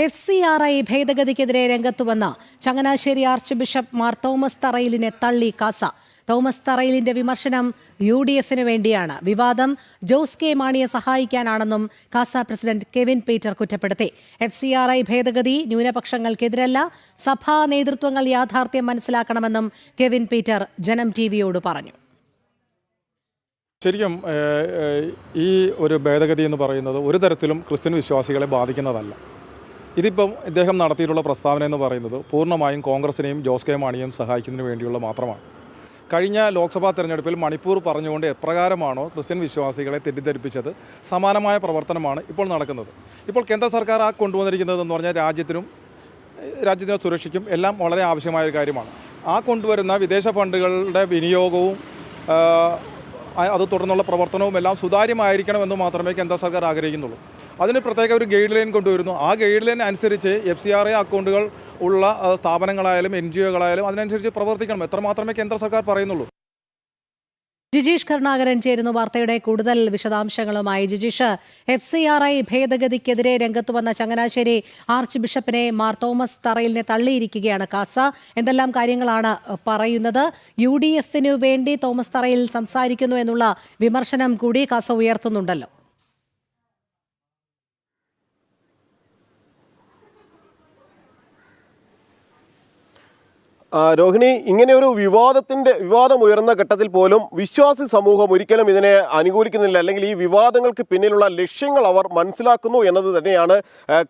FCRI ഭേദഗതിക്കെതിരെ രംഗത്തുവന്ന Changanassery archbishop Mar Thomas തറയിലിനെ തള്ളി കാസ. തോമസ് തറയിലിന്റെ വിമർശനം UDFന് വേണ്ടിയാണ്. വിവാദം ജോസ് കെ മാണിയെ സഹായിക്കാനാണെന്നും കാസ പ്രസിഡന്റ് കെവിൻ പീറ്റർ കുറ്റപ്പെടുത്തി. FCRI ഭേദഗതി ന്യൂനപക്ഷങ്ങൾക്കെതിരല്ല, സഭാ നേതൃത്വങ്ങൾ യാഥാർത്ഥ്യം മനസ്സിലാക്കണമെന്നും കെവിൻ പീറ്റർ ജനം TVയോട് പറഞ്ഞു. ശരിക്കും ഈ ഒരു ഭേദഗതി എന്ന് പറയുന്നത് ഒരു തരത്തിലും ക്രിസ്ത്യൻ വിശ്വാസികളെ ബാധിക്കുന്നതല്ല. ഇതിപ്പം ഇദ്ദേഹം നടത്തിയിട്ടുള്ള പ്രസ്താവന എന്ന് പറയുന്നത് പൂർണ്ണമായും കോൺഗ്രസിനെയും ജോസ് കെ മാണിയെയും സഹായിക്കുന്നതിന് വേണ്ടിയുള്ള മാത്രമാണ്. കഴിഞ്ഞ ലോക്സഭാ തെരഞ്ഞെടുപ്പിൽ മണിപ്പൂർ പറഞ്ഞുകൊണ്ട് എപ്രകാരമാണോ ക്രിസ്ത്യൻ വിശ്വാസികളെ തെറ്റിദ്ധരിപ്പിച്ചത്, സമാനമായ പ്രവർത്തനമാണ് ഇപ്പോൾ നടക്കുന്നത്. ഇപ്പോൾ കേന്ദ്ര സർക്കാർ കൊണ്ടുവന്നിരിക്കുന്നതെന്ന് പറഞ്ഞാൽ രാജ്യത്തിൻ്റെ സുരക്ഷയ്ക്കും എല്ലാം വളരെ ആവശ്യമായ ഒരു കാര്യമാണ്. കൊണ്ടുവരുന്ന വിദേശ ഫണ്ടുകളുടെ വിനിയോഗവും അത് തുടർന്നുള്ള പ്രവർത്തനവും എല്ലാം സുതാര്യമായിരിക്കണമെന്ന് മാത്രമേ കേന്ദ്ര സർക്കാർ ആഗ്രഹിക്കുന്നുള്ളൂ. അതിന് പ്രത്യേക ഒരു ഗൈഡ് ലൈൻ കൊണ്ടുവരുന്നു. ആ ഗൈഡ് ലൈൻ അനുസരിച്ച് FCRI അക്കൗണ്ടുകൾ ഉള്ള സ്ഥാപനങ്ങളായാലും NGOകളായാലും അതിനനുസരിച്ച് പ്രവർത്തിക്കണം. എത്രമാത്രമേ കേന്ദ്ര സർക്കാർ പറയുന്നുള്ളൂ. ജിജീഷ് കരുണാകരൻ ചേരുന്നു വാർത്തയുടെ കൂടുതൽ വിശദാംശങ്ങളുമായി. ജിജീഷ്, FCRI ഭേദഗതിക്കെതിരെ രംഗത്തു വന്ന ചങ്ങനാശ്ശേരി ആർച്ച് ബിഷപ്പിനെ മാർ തോമസ് തറയിലിനെ തള്ളിയിരിക്കുകയാണ് കാസ. എന്തെല്ലാം കാര്യങ്ങളാണ് പറയുന്നത്? UDFനു വേണ്ടി തോമസ് തറയിൽ സംസാരിക്കുന്നു എന്നുള്ള വിമർശനം കൂടി കാസ ഉയർത്തുന്നുണ്ടല്ലോ. രോഹിണി, ഇങ്ങനെ ഒരു വിവാദം ഉയർന്ന ഘട്ടത്തിൽ പോലും വിശ്വാസി സമൂഹം ഒരിക്കലും ഇതിനെ അനുകൂലിക്കുന്നില്ല, അല്ലെങ്കിൽ ഈ വിവാദങ്ങൾക്ക് പിന്നിലുള്ള ലക്ഷ്യങ്ങൾ അവർ മനസ്സിലാക്കുന്നു എന്നത് തന്നെയാണ്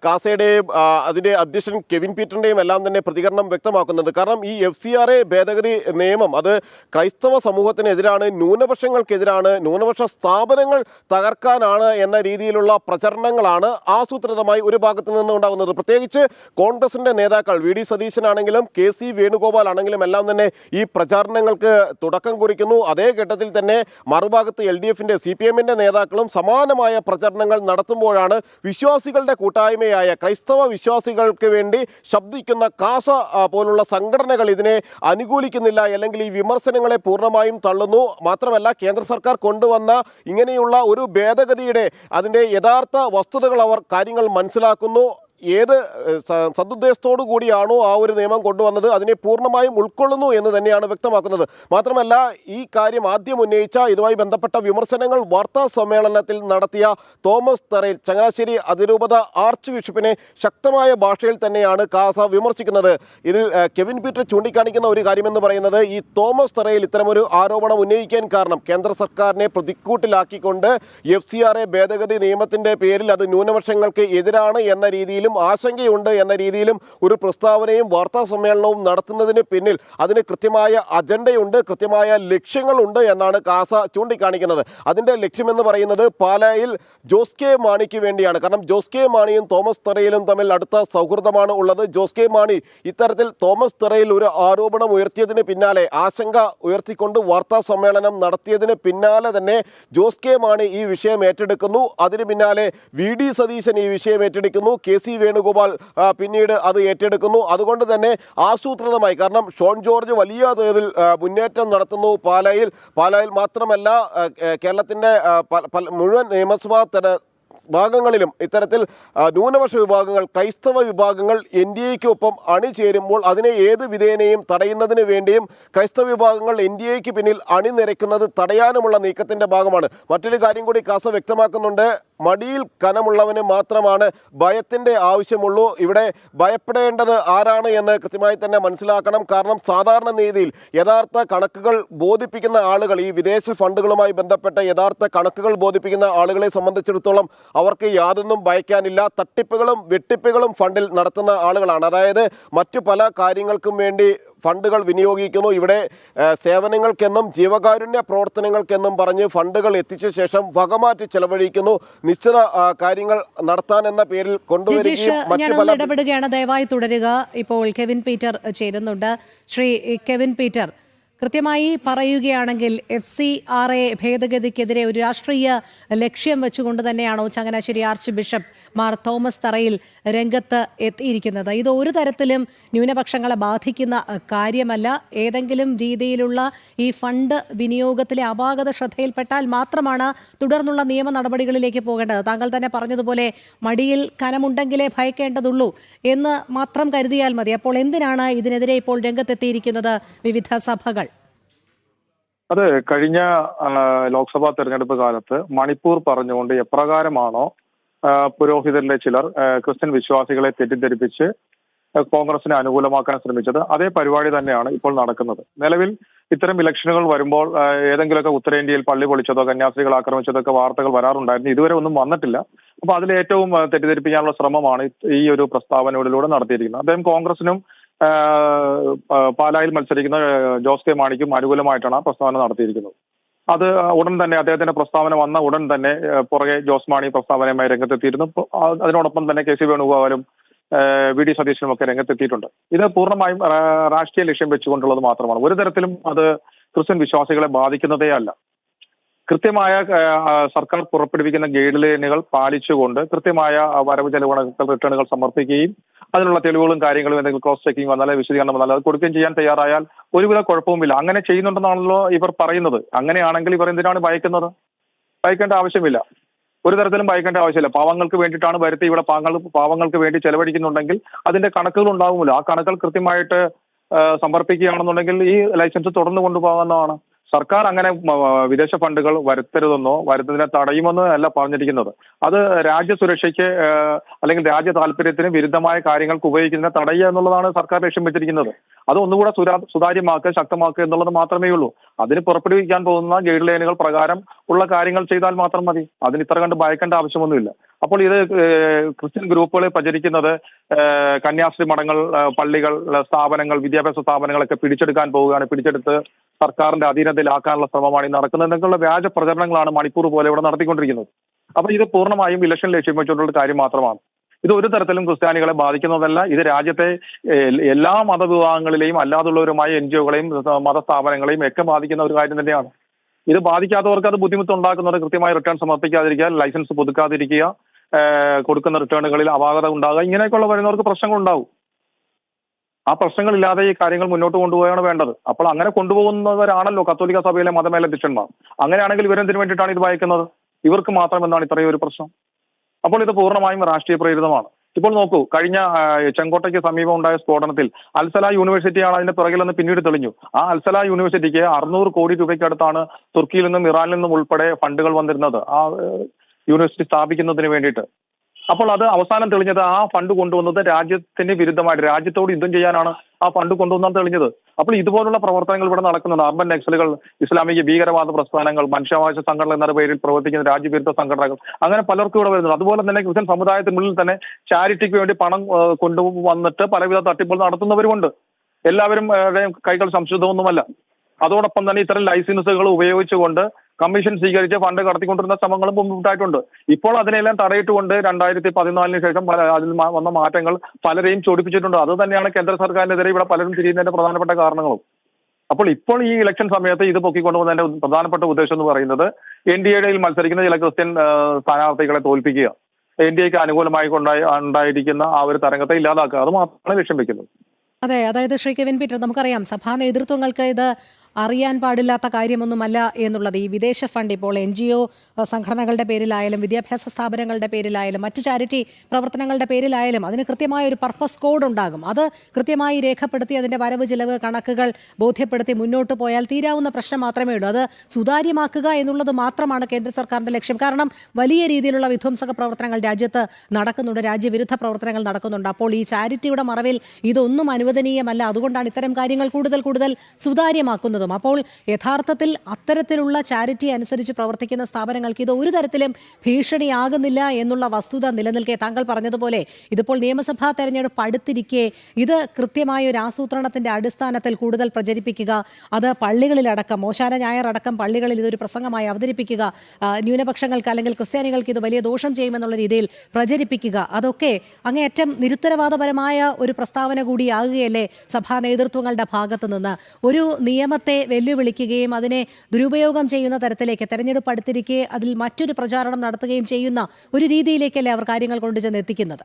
കാസയുടെയും അതിൻ്റെ അധ്യക്ഷൻ കെവിൻ പീറ്ററിൻ്റെയും എല്ലാം തന്നെ പ്രതികരണം വ്യക്തമാക്കുന്നത്. കാരണം ഈ FCRI ഭേദഗതി നിയമം അത് ക്രൈസ്തവ സമൂഹത്തിനെതിരാണ്, ന്യൂനപക്ഷങ്ങൾക്കെതിരാണ്, ന്യൂനപക്ഷ സ്ഥാപനങ്ങൾ തകർക്കാനാണ് എന്ന രീതിയിലുള്ള പ്രചരണങ്ങളാണ് ആസൂത്രിതമായി ഒരു ഭാഗത്തു നിന്ന് ഉണ്ടാകുന്നത്. പ്രത്യേകിച്ച് കോൺഗ്രസിൻ്റെ നേതാക്കൾ VD സതീശനാണെങ്കിലും KC വേണുഗോപാൽ ആണെങ്കിലും എല്ലാം തന്നെ ഈ പ്രചാരണങ്ങൾക്ക് തുടക്കം കുറിക്കുന്നു. അതേ ഘട്ടത്തിൽ തന്നെ മറുഭാഗത്ത് LDFന്റെ CPMന്റെ നേതാക്കളും സമാനമായ പ്രചരണങ്ങൾ നടത്തുമ്പോഴാണ് വിശ്വാസികളുടെ കൂട്ടായ്മയായ ക്രൈസ്തവ വിശ്വാസികൾക്ക് വേണ്ടി ശബ്ദിക്കുന്ന കാസ പോലുള്ള സംഘടനകൾ ഇതിനെ അനുകൂലിക്കുന്നില്ല, അല്ലെങ്കിൽ ഈ വിമർശനങ്ങളെ പൂർണ്ണമായും തള്ളുന്നു. മാത്രമല്ല, കേന്ദ്ര സർക്കാർ കൊണ്ടുവന്ന ഇങ്ങനെയുള്ള ഒരു ഭേദഗതിയുടെ അതിൻ്റെ യഥാർത്ഥ വസ്തുതകൾ അവർ കാര്യങ്ങൾ മനസ്സിലാക്കുന്നു. ഏത് സദുദ്ദേശത്തോടു കൂടിയാണോ ആ ഒരു നിയമം കൊണ്ടുവന്നത് അതിനെ പൂർണ്ണമായും ഉൾക്കൊള്ളുന്നു എന്ന് തന്നെയാണ് വ്യക്തമാക്കുന്നത്. മാത്രമല്ല, ഈ കാര്യം ആദ്യം ഉന്നയിച്ച ഇതുമായി ബന്ധപ്പെട്ട വിമർശനങ്ങൾ വാർത്താ സമ്മേളനത്തിൽ നടത്തിയ തോമസ് തറയിൽ ചങ്ങനാശ്ശേരി അതിരൂപത ആർച്ച് ബിഷപ്പിനെ ശക്തമായ ഭാഷയിൽ തന്നെയാണ് കാസ വിമർശിക്കുന്നത്. ഇതിൽ കെവിൻ പീറ്റർ ചൂണ്ടിക്കാണിക്കുന്ന ഒരു കാര്യമെന്ന് പറയുന്നത്, ഈ തോമസ് തറയിൽ ഇത്തരമൊരു ആരോപണം ഉന്നയിക്കാൻ കാരണം കേന്ദ്ര സർക്കാരിനെ പ്രതിക്കൂട്ടിലാക്കിക്കൊണ്ട് FCRI ഭേദഗതി നിയമത്തിൻ്റെ പേരിൽ അത് ന്യൂനപക്ഷങ്ങൾക്ക് എതിരാണ് എന്ന രീതിയിൽ ആശങ്കയുണ്ട് എന്ന രീതിയിലും ഒരു പ്രസ്താവനയും വാർത്താ സമ്മേളനവും നടത്തുന്നതിന് പിന്നിൽ അതിന് കൃത്യമായ അജണ്ടയുണ്ട്, കൃത്യമായ ലക്ഷ്യങ്ങളുണ്ട് എന്നാണ് കാസ ചൂണ്ടിക്കാണിക്കുന്നത്. അതിൻ്റെ ലക്ഷ്യമെന്ന് പറയുന്നത് പാലായിൽ ജോസ് കെ മാണിക്ക് വേണ്ടിയാണ്. കാരണം ജോസ് കെ മാണിയും തോമസ് തറയിലും തമ്മിൽ അടുത്ത സൗഹൃദമാണ് ഉള്ളത്. ജോസ് കെ മാണി ഇത്തരത്തിൽ തോമസ് തറയിൽ ഒരു ആരോപണം ഉയർത്തിയതിന് പിന്നാലെ, ആശങ്ക ഉയർത്തിക്കൊണ്ട് വാർത്താ സമ്മേളനം നടത്തിയതിന് പിന്നാലെ തന്നെ ജോസ് കെ മാണി ഈ വിഷയം ഏറ്റെടുക്കുന്നു. അതിന് പിന്നാലെ VD സതീശൻ ഈ വിഷയം ഏറ്റെടുക്കുന്നു. KC വേണുഗോപാൽ പിന്നീട് അത് ഏറ്റെടുക്കുന്നു. അതുകൊണ്ട് തന്നെ ആസൂത്രിതമായി, കാരണം ഷോൺ ജോർജ് വലിയ തോതിൽ മുന്നേറ്റം നടത്തുന്നു പാലായിൽ മാത്രമല്ല കേരളത്തിൻ്റെ മുഴുവൻ നിയമസഭാ ഭാഗങ്ങളിലും ഇത്തരത്തിൽ ന്യൂനപക്ഷ വിഭാഗങ്ങൾ, ക്രൈസ്തവ വിഭാഗങ്ങൾ NDAയ്ക്കൊപ്പം അണിചേരുമ്പോൾ അതിനെ ഏത് വിധേനയും തടയുന്നതിന് വേണ്ടിയും ക്രൈസ്തവ വിഭാഗങ്ങൾ NDAയ്ക്ക് പിന്നിൽ അണിനിരക്കുന്നത് തടയാനുമുള്ള നീക്കത്തിൻ്റെ ഭാഗമാണ്. മറ്റൊരു കാര്യം കൂടി കാസ വ്യക്തമാക്കുന്നുണ്ട്. മടിയിൽ കനമുള്ളവന് മാത്രമാണ് ഭയത്തിൻ്റെ ആവശ്യമുള്ളൂ. ഇവിടെ ഭയപ്പെടേണ്ടത് ആരാണ് എന്ന് കൃത്യമായി തന്നെ മനസ്സിലാക്കണം. കാരണം സാധാരണ രീതിയിൽ യഥാർത്ഥ കണക്കുകൾ ബോധിപ്പിക്കുന്ന ആളുകൾ, ഈ വിദേശ ഫണ്ടുകളുമായി ബന്ധപ്പെട്ട യഥാർത്ഥ കണക്കുകൾ ബോധിപ്പിക്കുന്ന ആളുകളെ സംബന്ധിച്ചിടത്തോളം അവർക്ക് യാതൊന്നും ഭയക്കാനില്ല. തട്ടിപ്പുകളും വെട്ടിപ്പുകളും ഫണ്ടിൽ നടത്തുന്ന ആളുകളാണ്. അതായത് മറ്റു പല കാര്യങ്ങൾക്കും വേണ്ടി ഫണ്ടുകൾ വിനിയോഗിക്കുന്നു. ഇവിടെ സേവനങ്ങൾക്കെന്നും ജീവകാരുണ്യ പ്രവർത്തനങ്ങൾക്കെന്നും പറഞ്ഞ് ഫണ്ടുകൾ എത്തിച്ച ശേഷം വകമാറ്റി ചെലവഴിക്കുന്നു. നിശ്ചിത കാര്യങ്ങൾ നടത്താൻ എന്ന പേരിൽ കൊണ്ടുവരികയും ഇടപെടുകയാണ്. ദയവായി തുടരുക. ഇപ്പോൾ കെവിൻ പീറ്റർ ചേരുന്നുണ്ട്. ശ്രീ കെവിൻ പീറ്റർ, കൃത്യമായി പറയുകയാണെങ്കിൽ FCRA ഭേദഗതിക്കെതിരെ ഒരു രാഷ്ട്രീയ ലക്ഷ്യം വെച്ചുകൊണ്ട് തന്നെയാണോ Changanassery archbishop Mar Thomas തറയിൽ രംഗത്ത് എത്തിയിരിക്കുന്നത്? ഇത് ഒരു തരത്തിലും ന്യൂനപക്ഷങ്ങളെ ബാധിക്കുന്ന കാര്യമല്ല. ഏതെങ്കിലും രീതിയിലുള്ള ഈ ഫണ്ട് വിനിയോഗത്തിലെ അപാകത ശ്രദ്ധയിൽപ്പെട്ടാൽ മാത്രമാണ് തുടർന്നുള്ള നിയമ നടപടികളിലേക്ക് പോകേണ്ടത്. താങ്കൾ തന്നെ പറഞ്ഞതുപോലെ മടിയിൽ കനമുണ്ടെങ്കിലേ ഭയക്കേണ്ടതുള്ളൂ എന്ന് മാത്രം കരുതിയാൽ മതി. അപ്പോൾ എന്തിനാണ് ഇതിനെതിരെ ഇപ്പോൾ രംഗത്തെത്തിയിരിക്കുന്നത് വിവിധ സഭകൾ? അത് കഴിഞ്ഞ ലോക്സഭാ തെരഞ്ഞെടുപ്പ് കാലത്ത് മണിപ്പൂർ പറഞ്ഞുകൊണ്ട് എപ്രകാരമാണോ പുരോഹിതരിലെ ചിലർ ക്രിസ്ത്യൻ വിശ്വാസികളെ തെറ്റിദ്ധരിപ്പിച്ച് കോൺഗ്രസിനെ അനുകൂലമാക്കാൻ ശ്രമിച്ചത്, അതേ പരിപാടി തന്നെയാണ് ഇപ്പോൾ നടക്കുന്നത്. നിലവിൽ ഇത്തരം ഇലക്ഷനുകൾ വരുമ്പോൾ ഏതെങ്കിലുമൊക്കെ ഉത്തരേന്ത്യയിൽ പള്ളി പൊളിച്ചതോ കന്യാസ്ത്രീകൾ ആക്രമിച്ചതോ ഒക്കെ വാർത്തകൾ വരാറുണ്ടായിരുന്നു. ഇതുവരെ ഒന്നും വന്നിട്ടില്ല. അപ്പൊ അതിൽ ഏറ്റവും തെറ്റിദ്ധരിപ്പിക്കാനുള്ള ശ്രമമാണ് ഈ ഒരു പ്രസ്താവനകളിലൂടെ നടത്തിയിരിക്കുന്നത്. അദ്ദേഹം കോൺഗ്രസിനും പാലായിൽ മത്സരിക്കുന്ന ജോസ് കെ മാണിക്കും അനുകൂലമായിട്ടാണ് ആ പ്രസ്താവന നടത്തിയിരിക്കുന്നത്. അത് ഉടൻ തന്നെ അദ്ദേഹത്തിന്റെ പ്രസ്താവന വന്ന ഉടൻ തന്നെ പുറകെ ജോസ് മാണി പ്രസ്താവനയുമായി രംഗത്തെത്തിയിരുന്നു. അതിനോടൊപ്പം തന്നെ KC വേണുഗോപാലും VD സതീശനും ഒക്കെ രംഗത്തെത്തിയിട്ടുണ്ട്. ഇത് പൂർണ്ണമായും രാഷ്ട്രീയ ലക്ഷ്യം വെച്ചുകൊണ്ടുള്ളത് മാത്രമാണ്. ഒരു തരത്തിലും അത് ക്രിസ്ത്യൻ വിശ്വാസികളെ ബാധിക്കുന്നതേ അല്ല. കൃത്യമായ സർക്കാർ പുറപ്പെടുവിക്കുന്ന ഗൈഡ് ലൈനുകൾ പാലിച്ചുകൊണ്ട് കൃത്യമായ വരവ് ചെലവ് റിട്ടേണുകൾ സമർപ്പിക്കുകയും അതിനുള്ള തെളിവുകളും കാര്യങ്ങളും എന്തെങ്കിലും ക്രോസ് ചെക്കിംഗ് വന്നാൽ വിശദീകരണം വന്നാൽ അത് കൊടുക്കുകയും ചെയ്യാൻ തയ്യാറായാൽ ഒരുവിധ കുഴപ്പവുമില്ല. അങ്ങനെ ചെയ്യുന്നുണ്ടെന്നാണല്ലോ ഇവർ പറയുന്നത്. അങ്ങനെയാണെങ്കിൽ ഇവർ എന്തിനാണ് ഭയക്കുന്നത്? ഭയക്കേണ്ട ആവശ്യമില്ല. ഒരു തരത്തിലും ഭയക്കേണ്ട ആവശ്യമില്ല. പാവങ്ങൾക്ക് വേണ്ടിയിട്ടാണ് വരുത്തി ഇവിടെ പാവങ്ങൾക്ക് വേണ്ടി ചെലവഴിക്കുന്നുണ്ടെങ്കിൽ അതിന്റെ കണക്കുകൾ ഉണ്ടാവുമല്ലോ. ആ കണക്കുകൾ കൃത്യമായിട്ട് സമർപ്പിക്കുകയാണെന്നുണ്ടെങ്കിൽ ഈ ലൈസൻസ് തുടർന്ന് കൊണ്ടുപോകാവുന്നതാണ്. സർക്കാർ അങ്ങനെ വിദേശ ഫണ്ടുകൾ വരുത്തരുതെന്നോ വരുന്നതിനെ തടയുമെന്നോ അല്ല പറഞ്ഞിരിക്കുന്നത്. അത് രാജ്യസുരക്ഷയ്ക്ക് അല്ലെങ്കിൽ രാജ്യ താല്പര്യത്തിന് വിരുദ്ധമായ കാര്യങ്ങൾക്ക് ഉപയോഗിക്കുന്നതിനെ തടയുക എന്നുള്ളതാണ് സർക്കാർ ലക്ഷ്യം വെച്ചിരിക്കുന്നത്. അത് ഒന്നുകൂടെ സുതാര്യമാക്കുക, ശക്തമാക്കുക എന്നുള്ളത് മാത്രമേ ഉള്ളൂ. അതിന് പുറപ്പെടുവിക്കാൻ പോകുന്ന ഗൈഡ് ലൈനുകൾ പ്രകാരം ഉള്ള കാര്യങ്ങൾ ചെയ്താൽ മാത്രം മതി. അതിന് ഇത്ര കണ്ട് ഭയക്കേണ്ട ആവശ്യമൊന്നുമില്ല. അപ്പോൾ ഇത് ക്രിസ്ത്യൻ ഗ്രൂപ്പുകളിൽ പ്രചരിക്കുന്നത് കന്യാസ്ത്രീ മഠങ്ങൾ, പള്ളികൾ, സ്ഥാപനങ്ങൾ, വിദ്യാഭ്യാസ സ്ഥാപനങ്ങളൊക്കെ പിടിച്ചെടുക്കാൻ പോവുകയാണ്, പിടിച്ചെടുത്ത് സർക്കാരിന്റെ അധീനതയിലാക്കാനുള്ള ശ്രമമാണ് ഈ നടക്കുന്നത് എന്നൊക്കെയുള്ള വ്യാജ പ്രചരണങ്ങളാണ് മണിപ്പൂർ പോലെ ഇവിടെ നടത്തിക്കൊണ്ടിരിക്കുന്നത്. അപ്പൊ ഇത് പൂർണ്ണമായും ഇലക്ഷൻ ലക്ഷ്യം വെച്ചുകൊണ്ടുള്ള കാര്യം മാത്രമാണ്. ഇത് ഒരു തരത്തിലും ക്രിസ്ത്യാനികളെ ബാധിക്കുന്നതല്ല. ഇത് രാജ്യത്തെ എല്ലാ മതവിഭാഗങ്ങളിലെയും അല്ലാതുള്ളവരുമായ NGO-കളെയും മതസ്ഥാപനങ്ങളെയും ഒക്കെ ബാധിക്കുന്ന ഒരു കാര്യം തന്നെയാണ്. ഇത് ബാധിക്കാത്തവർക്ക് അത് ബുദ്ധിമുട്ടുണ്ടാക്കുന്നത് കൃത്യമായി റിട്ടേൺ സമർപ്പിക്കാതിരിക്കുക, ലൈസൻസ് പുതുക്കാതിരിക്കുക, കൊടുക്കുന്ന റിട്ടേണുകളിൽ അപാകത ഉണ്ടാകുക, ഇങ്ങനെയൊക്കെയുള്ള വരുന്നവർക്ക് പ്രശ്നങ്ങൾ ഉണ്ടാവും. ആ പ്രശ്നങ്ങളില്ലാതെ ഈ കാര്യങ്ങൾ മുന്നോട്ട് കൊണ്ടുപോവുകയാണ് വേണ്ടത്. അപ്പോൾ അങ്ങനെ കൊണ്ടുപോകുന്നവരാണല്ലോ കത്തോലിക്ക സഭയിലെ മതമേലധ്യക്ഷന്മാർ. അങ്ങനെയാണെങ്കിൽ ഇവരെന്തിനു വേണ്ടിയിട്ടാണ് ഇത് വായിക്കുന്നത്? ഇവർക്ക് മാത്രം എന്താണ് ഇത്രയും ഒരു പ്രശ്നം? അപ്പോൾ ഇത് പൂർണ്ണമായും രാഷ്ട്രീയ പ്രേരിതമാണ്. ഇപ്പോൾ നോക്കൂ, കഴിഞ്ഞ ചെങ്കോട്ടയ്ക്ക് സമീപം ഉണ്ടായ സ്ഫോടനത്തിൽ അൽസല യൂണിവേഴ്സിറ്റിയാണ് അതിന്റെ പിറകിലെന്ന് പിന്നീട് തെളിഞ്ഞു. ആ അൽസല യൂണിവേഴ്സിറ്റിക്ക് 600 കോടി രൂപയ്ക്ക് അടുത്താണ് തുർക്കിയിൽ നിന്നും ഇറാനിൽ നിന്നും ഉൾപ്പെടെ ഫണ്ടുകൾ വന്നിരുന്നത് ആ യൂണിവേഴ്സിറ്റി സ്ഥാപിക്കുന്നതിന് വേണ്ടിയിട്ട്. അപ്പോൾ അത് അവസാനം തെളിഞ്ഞത് ആ ഫണ്ട് കൊണ്ടുവന്നത് രാജ്യത്തിന് വിരുദ്ധമായിട്ട് രാജ്യത്തോട് യുദ്ധം ചെയ്യാനാണ് ആ ഫണ്ട് കൊണ്ടുവന്നാൽ തെളിഞ്ഞത്. അപ്പോൾ ഇതുപോലുള്ള പ്രവർത്തനങ്ങൾ ഇവിടെ നടക്കുന്നുണ്ട്. അർബൻ നക്സലുകൾ, ഇസ്ലാമിക ഭീകരവാദ പ്രസ്ഥാനങ്ങൾ, മനുഷ്യാവകാശ സംഘടന എന്ന പേരിൽ പ്രവർത്തിക്കുന്ന രാജ്യവിരുദ്ധ സംഘടനകൾ, അങ്ങനെ പലർക്കും ഇവിടെ വരുന്നത്. അതുപോലെ തന്നെ ക്രിസ്ത്യൻ സമുദായത്തിനുള്ളിൽ തന്നെ ചാരിറ്റിക്ക് വേണ്ടി പണം കൊണ്ടുവന്നിട്ട് പലവിധ തട്ടിപ്പുകൾ നടത്തുന്നവരുമുണ്ട്. എല്ലാവരും കൈകൾ സംശുദ്ധമൊന്നുമല്ല. അതോടൊപ്പം തന്നെ ഇത്തരം ലൈസൻസുകൾ ഉപയോഗിച്ചുകൊണ്ട് കമ്മീഷൻ സ്വീകരിച്ച് ഫണ്ട് കടത്തിക്കൊണ്ടിരുന്ന ശ്രമങ്ങളും മുമ്പുണ്ടായിട്ടുണ്ട്. ഇപ്പോൾ അതിനെല്ലാം തടയിട്ടുകൊണ്ട് 2014 ശേഷം അതിൽ വന്ന മാറ്റങ്ങൾ പലരെയും ചൊടിപ്പിച്ചിട്ടുണ്ട്. അത് തന്നെയാണ് കേന്ദ്ര സർക്കാരിനെതിരെ ഇവിടെ പലരും തിരിയുന്നതിന്റെ പ്രധാനപ്പെട്ട കാരണങ്ങളും. അപ്പോൾ ഇപ്പോൾ ഈ ഇലക്ഷൻ സമയത്ത് ഇത് പൊക്കിക്കൊണ്ടുപോകുന്നതിന്റെ പ്രധാനപ്പെട്ട ഉദ്ദേശം എന്ന് പറയുന്നത് NDAയിൽ മത്സരിക്കുന്ന ചില ക്രിസ്ത്യൻ സ്ഥാനാർത്ഥികളെ തോൽപ്പിക്കുക, NDAക്ക് അനുകൂലമായി ഉണ്ടായിരിക്കുന്ന ആ ഒരു തരംഗത്തെ ഇല്ലാതാക്കുക, അത് മാത്രമാണ് ലക്ഷ്യം വെക്കുന്നത്. അതെ, അതായത് ശ്രീ കെവിൻ പീറ്റർ, നമുക്കറിയാം സഭാ നേതൃത്വങ്ങൾക്ക് ഇത് അറിയാൻ പാടില്ലാത്ത കാര്യമൊന്നുമല്ല എന്നുള്ളത്. ഈ വിദേശ ഫണ്ട് ഇപ്പോൾ NGO സംഘടനകളുടെ പേരിലായാലും വിദ്യാഭ്യാസ സ്ഥാപനങ്ങളുടെ പേരിലായാലും മറ്റ് ചാരിറ്റി പ്രവർത്തനങ്ങളുടെ പേരിലായാലും അതിന് കൃത്യമായ ഒരു പർപ്പസ് കോഡ് ഉണ്ടാകും. അത് കൃത്യമായി രേഖപ്പെടുത്തി അതിൻ്റെ വരവ് ചിലവ് കണക്കുകൾ ബോധ്യപ്പെടുത്തി മുന്നോട്ട് പോയാൽ തീരാവുന്ന പ്രശ്നം മാത്രമേ ഉള്ളൂ. അത് സുതാര്യമാക്കുക എന്നുള്ളത് മാത്രമാണ് കേന്ദ്ര സർക്കാരിൻ്റെ ലക്ഷ്യം. കാരണം വലിയ രീതിയിലുള്ള വിധ്വംസക പ്രവർത്തനങ്ങൾ രാജ്യത്ത് നടക്കുന്നുണ്ട്, രാജ്യവിരുദ്ധ പ്രവർത്തനങ്ങൾ നടക്കുന്നുണ്ട്. അപ്പോൾ ഈ ചാരിറ്റിയുടെ മറവിൽ ഇതൊന്നും അനുവദനീയമല്ല. അതുകൊണ്ടാണ് ഇത്തരം കാര്യങ്ങൾ കൂടുതൽ സുതാര്യമാക്കുന്നതും. അപ്പോൾ യഥാർത്ഥത്തിൽ അത്തരത്തിലുള്ള ചാരിറ്റി അനുസരിച്ച് പ്രവർത്തിക്കുന്ന സ്ഥാപനങ്ങൾക്ക് ഇത് ഒരു തരത്തിലും ഭീഷണിയാകുന്നില്ല എന്നുള്ള വസ്തുത നിലനിൽക്കെ താങ്കൾ പറഞ്ഞതുപോലെ ഇതിപ്പോൾ നിയമസഭാ തെരഞ്ഞെടുപ്പ് അടുത്തിരിക്കെ ഇത് കൃത്യമായ ഒരു ആസൂത്രണത്തിന്റെ അടിസ്ഥാനത്തിൽ കൂടുതൽ പ്രചരിപ്പിക്കുക, അത് പള്ളികളിലടക്കം ഓശാന ഞായർ അടക്കം പള്ളികളിൽ ഇതൊരു പ്രസംഗമായി അവതരിപ്പിക്കുക, ന്യൂനപക്ഷങ്ങൾക്ക് അല്ലെങ്കിൽ ക്രിസ്ത്യാനികൾക്ക് ഇത് വലിയ ദോഷം ചെയ്യുമെന്നുള്ള രീതിയിൽ പ്രചരിപ്പിക്കുക, അതൊക്കെ അങ്ങേയറ്റം നിരുത്തരവാദപരമായ ഒരു പ്രസ്താവന കൂടിയാകുകയല്ലേ സഭാ നേതൃത്വങ്ങളുടെ ഭാഗത്തു നിന്ന്? ഒരു നിയമത്തെ ഭരണത്തെ വെല്ലുവിളിക്കുകയും അതിനെ ദുരുപയോഗം ചെയ്യുന്ന തരത്തിലേക്ക് തെരഞ്ഞെടുപ്പ് അടുത്തിരിക്കെ അതിൽ മറ്റൊരു പ്രചാരണം നടത്തുകയും ചെയ്യുന്ന ഒരു രീതിയിലേക്കല്ലേ അവർ കാര്യങ്ങൾ കൊണ്ടുചെന്ന് എത്തിക്കുന്നത്?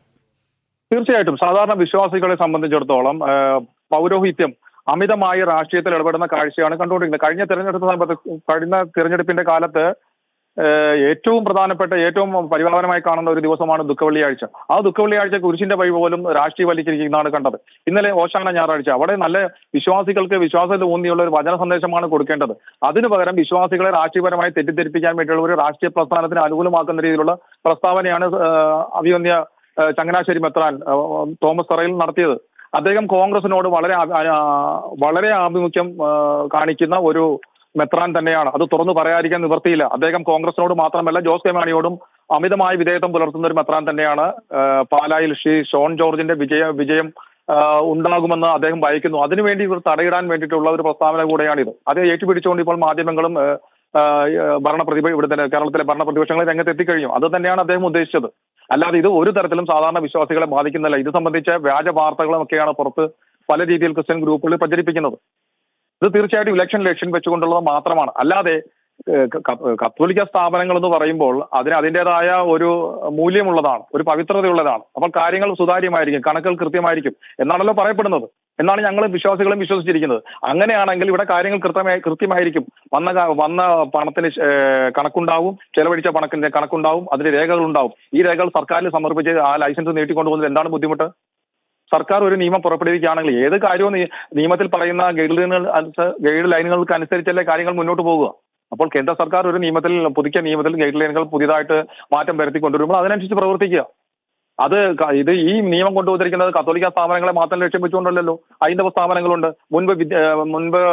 തീർച്ചയായിട്ടും സാധാരണ വിശ്വാസികളെ സംബന്ധിച്ചിടത്തോളം പൗരോഹിത്യം അമിതമായി രാഷ്ട്രീയത്തിൽ ഇടപെടുന്ന കാഴ്ചയാണ് കണ്ടുകൊണ്ടിരിക്കുന്നത്. കഴിഞ്ഞ തിരഞ്ഞെടുപ്പിന്റെ കാലത്ത് ഏറ്റവും പ്രധാനപ്പെട്ട ഏറ്റവും പരിപാലനമായി കാണുന്ന ഒരു ദിവസമാണ് ദുഃഖവെള്ളിയാഴ്ച. ആ ദുഃഖവെള്ളിയാഴ്ച കുരിശിന്റെ വഴി പോലും രാഷ്ട്രീയവൽക്കരിക്കുന്നതാണ് കണ്ടത്. ഇന്നലെ ഓശാന ഞായറാഴ്ച അവിടെ നല്ല വിശ്വാസികൾക്ക് വിശ്വാസത്തിൽ ഊന്നിയുള്ള ഒരു വചന സന്ദേശമാണ് കൊടുക്കേണ്ടത്. അതിനു പകരം വിശ്വാസികളെ രാഷ്ട്രീയപരമായി തെറ്റിദ്ധരിപ്പിക്കാൻ വേണ്ടിയുള്ള ഒരു രാഷ്ട്രീയ പ്രസ്ഥാനത്തിന് അനുകൂലമാക്കുന്ന രീതിയിലുള്ള പ്രസ്താവനയാണ് അഭിവന്യ ചങ്ങനാശ്ശേരി മെത്രാൻ തോമസ് തറയിൽ നടത്തിയത്. അദ്ദേഹം കോൺഗ്രസിനോട് വളരെ ആഭിമുഖ്യം കാണിക്കുന്ന ഒരു മെത്രാൻ തന്നെയാണ്. അത് തുറന്നു പറയാതിരിക്കാൻ നിവൃത്തിയില്ല. അദ്ദേഹം കോൺഗ്രസിനോട് മാത്രമല്ല ജോസ് കെ മാണിയോടും അമിതമായ വിധേയത്വം പുലർത്തുന്ന ഒരു മെത്രാൻ തന്നെയാണ്. പാലായിൽ ശ്രീ ഷോൺ ജോർജിന്റെ വിജയം ഉണ്ടാകുമെന്ന് അദ്ദേഹം ഭയക്കുന്നു. അതിനുവേണ്ടി ഇവർ തടയിടാൻ വേണ്ടിയിട്ടുള്ള ഒരു പ്രസ്താവന കൂടെയാണിത്. അത് ഏറ്റുപിടിച്ചുകൊണ്ട് ഇപ്പോൾ മാധ്യമങ്ങളും കേരളത്തിലെ ഭരണപ്രതിപക്ഷങ്ങൾ രംഗത്ത് എത്തിക്കഴിഞ്ഞു. അത് തന്നെയാണ് അദ്ദേഹം ഉദ്ദേശിച്ചത്. അല്ലാതെ ഇത് ഒരു തരത്തിലും സാധാരണ വിശ്വാസികളെ ബാധിക്കുന്നില്ല. ഇത് സംബന്ധിച്ച വ്യാജ വാർത്തകളുമൊക്കെയാണ് പുറത്ത് പല രീതിയിൽ ക്രിസ്ത്യൻ ഗ്രൂപ്പുകളിൽ പ്രചരിപ്പിക്കുന്നത്. ഇത് തീർച്ചയായിട്ടും ഇലക്ഷൻ ലക്ഷ്യം വെച്ചുകൊണ്ടുള്ളത് മാത്രമാണ്. അല്ലാതെ കത്തോലിക്ക സ്ഥാപനങ്ങൾ എന്ന് പറയുമ്പോൾ അതിൻ്റെതായ ഒരു മൂല്യമുള്ളതാണ്, ഒരു പവിത്രതയുള്ളതാണ്. അപ്പോൾ കാര്യങ്ങൾ സുതാര്യമായിരിക്കും, കണക്കുകൾ കൃത്യമായിരിക്കും എന്നാണല്ലോ പറയപ്പെടുന്നത്. എന്നാണ് ഞങ്ങൾ വിശ്വാസികളും വിശ്വസിച്ചിരിക്കുന്നത്. അങ്ങനെയാണെങ്കിൽ ഇവിടെ കാര്യങ്ങൾ കൃത്യമായിരിക്കും. വന്ന പണത്തിന് കണക്കുണ്ടാവും, ചെലവഴിച്ച പണത്തിന്റെ കണക്കുണ്ടാവും, അതിന്റെ രേഖകളുണ്ടാവും. ഈ രേഖകൾ സർക്കാരിൽ സമർപ്പിച്ച് ആ ലൈസൻസ് നീട്ടിക്കൊണ്ടുപോകുന്നത് എന്താണ് ബുദ്ധിമുട്ട്? സർക്കാർ ഒരു നിയമം പുറപ്പെടുവിക്കുകയാണെങ്കിൽ ഏത് കാര്യവും നിയമത്തിൽ പറയുന്ന ഗൈഡ് ലൈനുകൾക്ക് അനുസരിച്ചല്ലേ കാര്യങ്ങൾ മുന്നോട്ട് പോകുക. അപ്പോൾ കേന്ദ്ര സർക്കാർ ഒരു പുതുക്കിയ നിയമത്തിൽ ഗൈഡ് ലൈനുകൾ പുതിയതായിട്ട് മാറ്റം വരുത്തി കൊണ്ടുവരുമ്പോൾ അതിനനുസരിച്ച് പ്രവർത്തിക്കുക. ഈ നിയമം കൊണ്ടുവന്നിരിക്കുന്നത് കത്തോലിക്ക സ്ഥാപനങ്ങളെ മാത്രം ലക്ഷ്യം വെച്ചുകൊണ്ടല്ലോ. ഹൈന്ദവ സ്ഥാപനങ്ങളുണ്ട്. മുൻപ്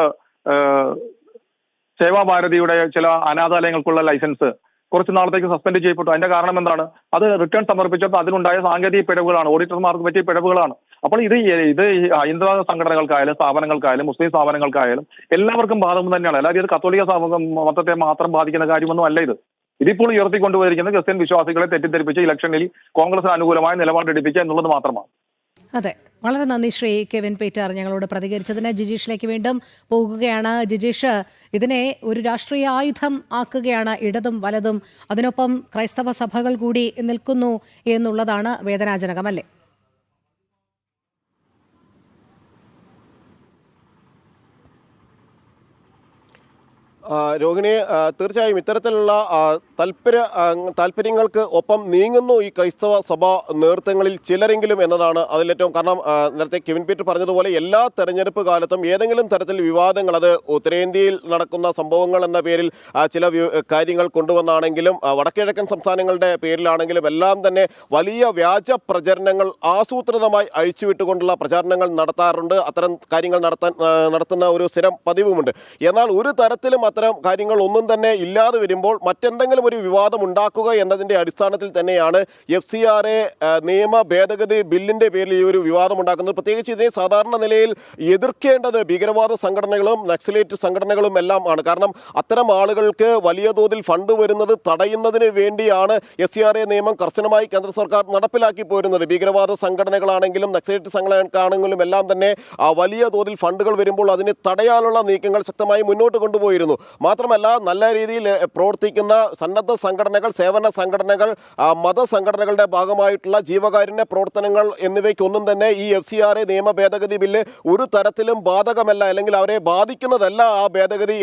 സേവാഭാരതിയുടെ ചില അനാഥാലയങ്ങൾക്കുള്ള ലൈസൻസ് കുറച്ച് നാളത്തേക്ക് സസ്പെൻഡ് ചെയ്യപ്പെട്ടു. അതിന്റെ കാരണം എന്താണ്? അത് റിട്ടേൺ സമർപ്പിച്ചപ്പോൾ അതിനുണ്ടായ സാങ്കേതിക പിഴവുകളാണ്, ഓഡിറ്റർമാർക്ക് പറ്റിയ പിഴവുകളാണ്. അപ്പോൾ ഇത് ഹൈന്ദവ സംഘടനകൾക്കായാലും സ്ഥാപനങ്ങൾക്കായാലും മുസ്ലിം സ്ഥാപനങ്ങൾക്കായാലും എല്ലാവർക്കും ബാധകം തന്നെയാണ്. അല്ലാതെ ഇത് കത്തോലിക്ക മതത്തെ മാത്രം ബാധിക്കുന്ന കാര്യമൊന്നും അല്ല ഇത്. ഇതിപ്പോൾ ഉയർത്തിക്കൊണ്ടുപോയിരിക്കുന്നത് ക്രിസ്ത്യൻ വിശ്വാസികളെ തെറ്റിദ്ധരിപ്പിച്ച് ഇലക്ഷനിൽ കോൺഗ്രസിന് അനുകൂലമായ നിലപാടെടുപ്പിക്കുക എന്നുള്ളത് മാത്രമാണ്. അതെ, വളരെ നന്ദി ശ്രീ കെവിൻ പീറ്റർ ഞങ്ങളോട് പ്രതികരിച്ചതിന്. ജിജീഷിലേക്ക് വീണ്ടും പോകുകയാണ്. ജിജീഷ്, ഇതിനെ ഒരു രാഷ്ട്രീയ ആയുധം ആക്കുകയാണ് ഇടതും വലതും, അതിനൊപ്പം ക്രൈസ്തവ സഭകൾ കൂടി നിൽക്കുന്നു എന്നുള്ളതാണ് വേദനാജനകം, അല്ലേ? രോഹിണി, തീർച്ചയായും ഇത്തരത്തിലുള്ള താല്പര്യങ്ങൾക്ക് ഒപ്പം നീങ്ങുന്നു ഈ ക്രൈസ്തവ സഭാ നേതൃത്വങ്ങളിൽ ചിലരെങ്കിലും എന്നതാണ് അതിലേറ്റവും. കാരണം നേരത്തെ കെവിൻ പീറ്റർ പറഞ്ഞതുപോലെ എല്ലാ തെരഞ്ഞെടുപ്പ് കാലത്തും ഏതെങ്കിലും തരത്തിൽ വിവാദങ്ങൾ, അത് ഉത്തരേന്ത്യയിൽ നടക്കുന്ന സംഭവങ്ങൾ എന്ന പേരിൽ ചില കാര്യങ്ങൾ കൊണ്ടുവന്നാണെങ്കിലും വടക്കിഴക്കൻ സംസ്ഥാനങ്ങളുടെ പേരിലാണെങ്കിലും എല്ലാം തന്നെ വലിയ വ്യാജ പ്രചരണങ്ങൾ ആസൂത്രിതമായി അഴിച്ചുവിട്ടുകൊണ്ടുള്ള പ്രചാരണങ്ങൾ നടത്താറുണ്ട്. അത്തരം കാര്യങ്ങൾ നടത്തുന്ന ഒരു സ്ഥിരം പതിവുമുണ്ട്. എന്നാൽ ഒരു തരത്തിലും അത്തരം കാര്യങ്ങൾ ഒന്നും തന്നെ ഇല്ലാതെ വരുമ്പോൾ മറ്റെന്തെങ്കിലും ഒരു വിവാദം ഉണ്ടാക്കുക എന്നതിൻ്റെ അടിസ്ഥാനത്തിൽ തന്നെയാണ് FCRA നിയമ ഭേദഗതി ബില്ലിൻ്റെ പേരിൽ ഈ ഒരു വിവാദം ഉണ്ടാക്കുന്നത്. പ്രത്യേകിച്ച് ഇതിനെ സാധാരണ നിലയിൽ എതിർക്കേണ്ടത് ഭീകരവാദ സംഘടനകളും നക്സലേറ്റ് സംഘടനകളും എല്ലാം ആണ്. കാരണം അത്തരം ആളുകൾക്ക് വലിയ തോതിൽ ഫണ്ട് വരുന്നത് തടയുന്നതിന് വേണ്ടിയാണ് FCRA നിയമം കർശനമായി കേന്ദ്ര സർക്കാർ നടപ്പിലാക്കി പോരുന്നത്. ഭീകരവാദ സംഘടനകളാണെങ്കിലും നക്സലേറ്റ് സംഘടനകളാണെങ്കിലും എല്ലാം തന്നെ വലിയ തോതിൽ ഫണ്ടുകൾ വരുമ്പോൾ അതിനെ തടയാനുള്ള നീക്കങ്ങൾ ശക്തമായി മുന്നോട്ട് കൊണ്ടുപോയിരുന്നു. മാത്രമല്ല, നല്ല രീതിയിൽ പ്രവർത്തിക്കുന്ന സന്നദ്ധ സംഘടനകൾ, സേവന സംഘടനകൾ, മതസംഘടനകളുടെ ഭാഗമായിട്ടുള്ള ജീവകാരുണ്യ പ്രവർത്തനങ്ങൾ എന്നിവയ്ക്കൊന്നും തന്നെ ഈ FCRA നിയമ ഭേദഗതി ബില്ല് ഒരു തരത്തിലും ബാധകമല്ല, അല്ലെങ്കിൽ അവരെ ബാധിക്കുന്നതല്ല ആ ഭേദഗതി